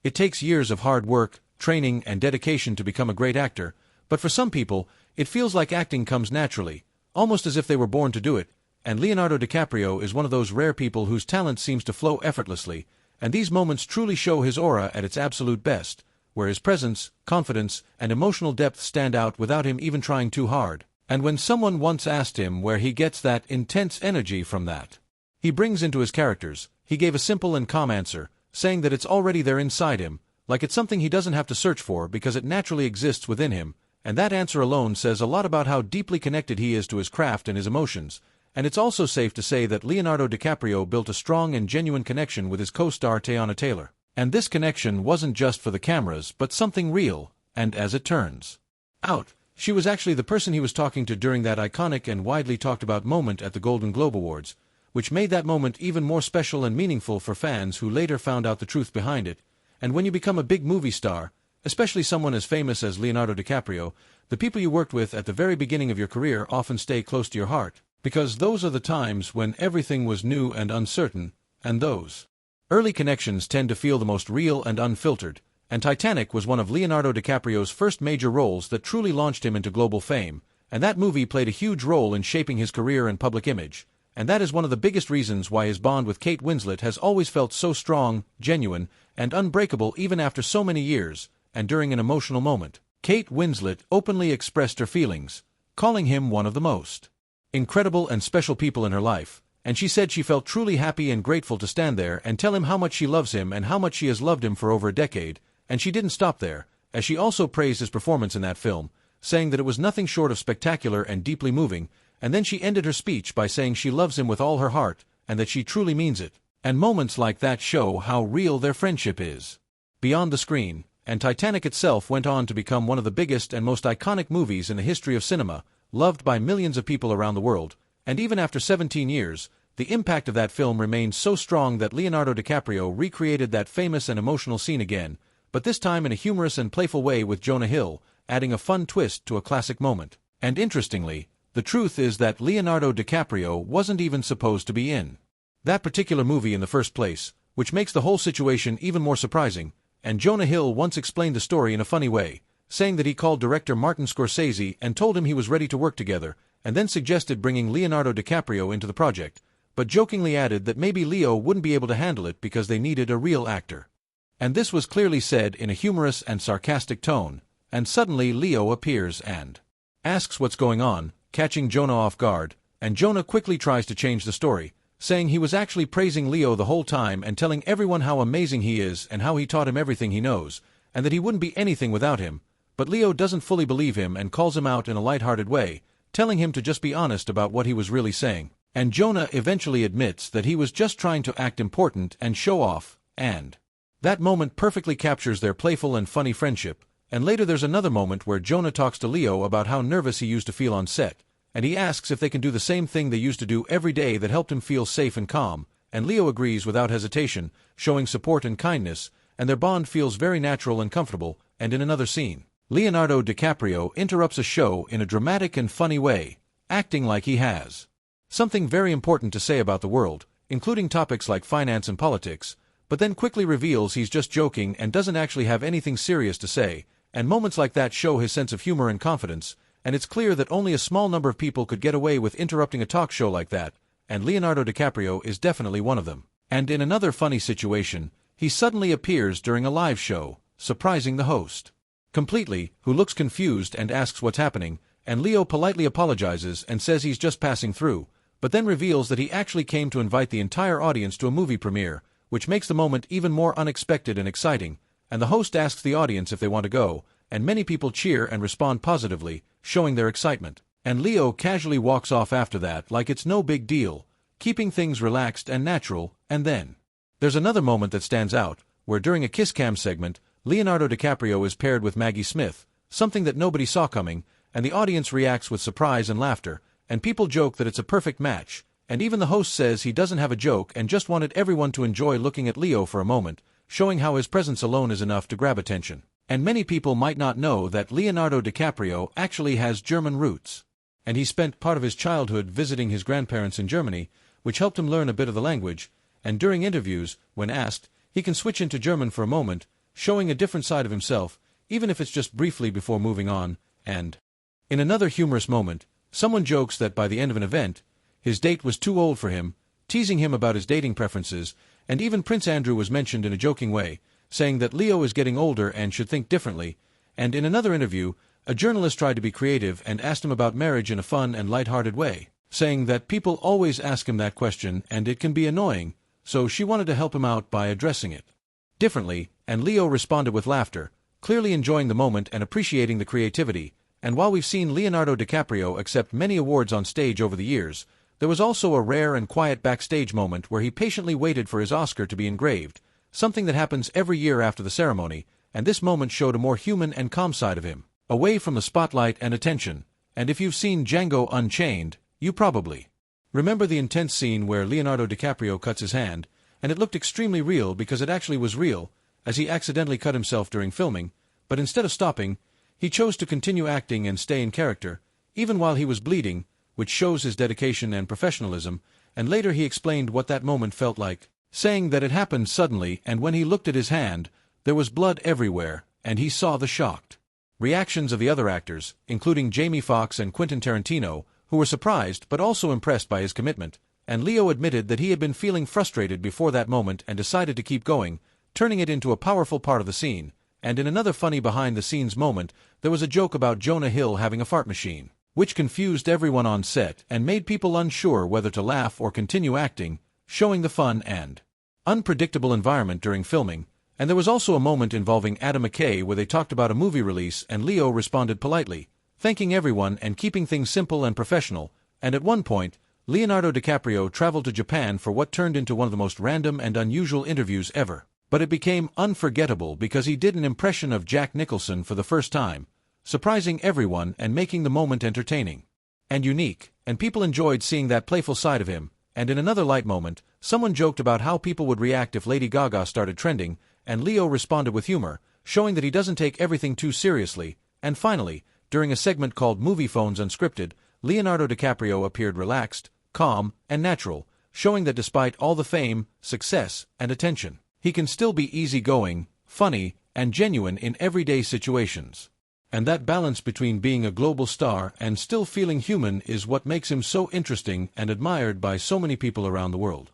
It takes years of hard work, training, and dedication to become a great actor, but for some people, it feels like acting comes naturally, almost as if they were born to do it, and Leonardo DiCaprio is one of those rare people whose talent seems to flow effortlessly, and these moments truly show his aura at its absolute best, where his presence, confidence, and emotional depth stand out without him even trying too hard. And when someone once asked him where he gets that intense energy from that he brings into his characters, he gave a simple and calm answer, saying that it's already there inside him, like it's something he doesn't have to search for because it naturally exists within him, and that answer alone says a lot about how deeply connected he is to his craft and his emotions. And it's also safe to say that Leonardo DiCaprio built a strong and genuine connection with his co-star Teyana Taylor. And this connection wasn't just for the cameras but something real, and as it turns out, she was actually the person he was talking to during that iconic and widely talked about moment at the Golden Globe Awards, which made that moment even more special and meaningful for fans who later found out the truth behind it. And when you become a big movie star, especially someone as famous as Leonardo DiCaprio, the people you worked with at the very beginning of your career often stay close to your heart, because those are the times when everything was new and uncertain, and those early connections tend to feel the most real and unfiltered, and Titanic was one of Leonardo DiCaprio's first major roles that truly launched him into global fame, and that movie played a huge role in shaping his career and public image. And that is one of the biggest reasons why his bond with Kate Winslet has always felt so strong, genuine, and unbreakable even after so many years. And during an emotional moment, Kate Winslet openly expressed her feelings, calling him one of the most incredible and special people in her life, and she said she felt truly happy and grateful to stand there and tell him how much she loves him and how much she has loved him for over a decade. And she didn't stop there, as she also praised his performance in that film, saying that it was nothing short of spectacular and deeply moving. And then she ended her speech by saying she loves him with all her heart, and that she truly means it. And moments like that show how real their friendship is beyond the screen, and Titanic itself went on to become one of the biggest and most iconic movies in the history of cinema, loved by millions of people around the world. And even after 17 years, the impact of that film remains so strong that Leonardo DiCaprio recreated that famous and emotional scene again, but this time in a humorous and playful way with Jonah Hill, adding a fun twist to a classic moment. And interestingly, the truth is that Leonardo DiCaprio wasn't even supposed to be in that particular movie in the first place, which makes the whole situation even more surprising, and Jonah Hill once explained the story in a funny way, saying that he called director Martin Scorsese and told him he was ready to work together, and then suggested bringing Leonardo DiCaprio into the project, but jokingly added that maybe Leo wouldn't be able to handle it because they needed a real actor. And this was clearly said in a humorous and sarcastic tone, and suddenly Leo appears and asks what's going on, catching Jonah off guard, and Jonah quickly tries to change the story, saying he was actually praising Leo the whole time and telling everyone how amazing he is and how he taught him everything he knows, and that he wouldn't be anything without him. But Leo doesn't fully believe him and calls him out in a lighthearted way, telling him to just be honest about what he was really saying. And Jonah eventually admits that he was just trying to act important and show off, and that moment perfectly captures their playful and funny friendship. And later there's another moment where Jonah talks to Leo about how nervous he used to feel on set, and he asks if they can do the same thing they used to do every day that helped him feel safe and calm, and Leo agrees without hesitation, showing support and kindness, and their bond feels very natural and comfortable. And in another scene, Leonardo DiCaprio interrupts a show in a dramatic and funny way, acting like he has something very important to say about the world, including topics like finance and politics, but then quickly reveals he's just joking and doesn't actually have anything serious to say. And moments like that show his sense of humor and confidence, and it's clear that only a small number of people could get away with interrupting a talk show like that, and Leonardo DiCaprio is definitely one of them. And in another funny situation, he suddenly appears during a live show, surprising the host completely, who looks confused and asks what's happening, and Leo politely apologizes and says he's just passing through, but then reveals that he actually came to invite the entire audience to a movie premiere, which makes the moment even more unexpected and exciting. And the host asks the audience if they want to go, and many people cheer and respond positively, showing their excitement. And Leo casually walks off after that like it's no big deal, keeping things relaxed and natural. And then there's another moment that stands out, where during a kiss cam segment, Leonardo DiCaprio is paired with Maggie Smith, something that nobody saw coming, and the audience reacts with surprise and laughter, and people joke that it's a perfect match, and even the host says he doesn't have a joke and just wanted everyone to enjoy looking at Leo for a moment, showing how his presence alone is enough to grab attention. And many people might not know that Leonardo DiCaprio actually has German roots, and he spent part of his childhood visiting his grandparents in Germany, which helped him learn a bit of the language, and during interviews, when asked, he can switch into German for a moment, showing a different side of himself, even if it's just briefly before moving on. And in another humorous moment, someone jokes that by the end of an event, his date was too old for him, teasing him about his dating preferences, and even Prince Andrew was mentioned in a joking way, saying that Leo is getting older and should think differently. And in another interview, a journalist tried to be creative and asked him about marriage in a fun and light-hearted way, saying that people always ask him that question and it can be annoying, so she wanted to help him out by addressing it differently, and Leo responded with laughter, clearly enjoying the moment and appreciating the creativity. And while we've seen Leonardo DiCaprio accept many awards on stage over the years, there was also a rare and quiet backstage moment where he patiently waited for his Oscar to be engraved, something that happens every year after the ceremony, and this moment showed a more human and calm side of him, away from the spotlight and attention. And if you've seen Django Unchained, you probably remember the intense scene where Leonardo DiCaprio cuts his hand, and it looked extremely real because it actually was real, as he accidentally cut himself during filming, but instead of stopping, he chose to continue acting and stay in character, even while he was bleeding, which shows his dedication and professionalism. And later he explained what that moment felt like, saying that it happened suddenly, and when he looked at his hand, there was blood everywhere, and he saw the shocked reactions of the other actors, including Jamie Foxx and Quentin Tarantino, who were surprised but also impressed by his commitment. And Leo admitted that he had been feeling frustrated before that moment and decided to keep going, turning it into a powerful part of the scene. And in another funny behind-the-scenes moment, there was a joke about Jonah Hill having a fart machine, which confused everyone on set and made people unsure whether to laugh or continue acting, showing the fun and unpredictable environment during filming. And there was also a moment involving Adam McKay where they talked about a movie release, and Leo responded politely, thanking everyone and keeping things simple and professional. And at one point, Leonardo DiCaprio traveled to Japan for what turned into one of the most random and unusual interviews ever. But it became unforgettable because he did an impression of Jack Nicholson for the first time, surprising everyone and making the moment entertaining and unique, and people enjoyed seeing that playful side of him. And in another light moment, someone joked about how people would react if Lady Gaga started trending, and Leo responded with humor, showing that he doesn't take everything too seriously. And finally, during a segment called Movie Phones Unscripted, Leonardo DiCaprio appeared relaxed, calm, and natural, showing that despite all the fame, success, and attention, he can still be easygoing, funny, and genuine in everyday situations. And that balance between being a global star and still feeling human is what makes him so interesting and admired by so many people around the world.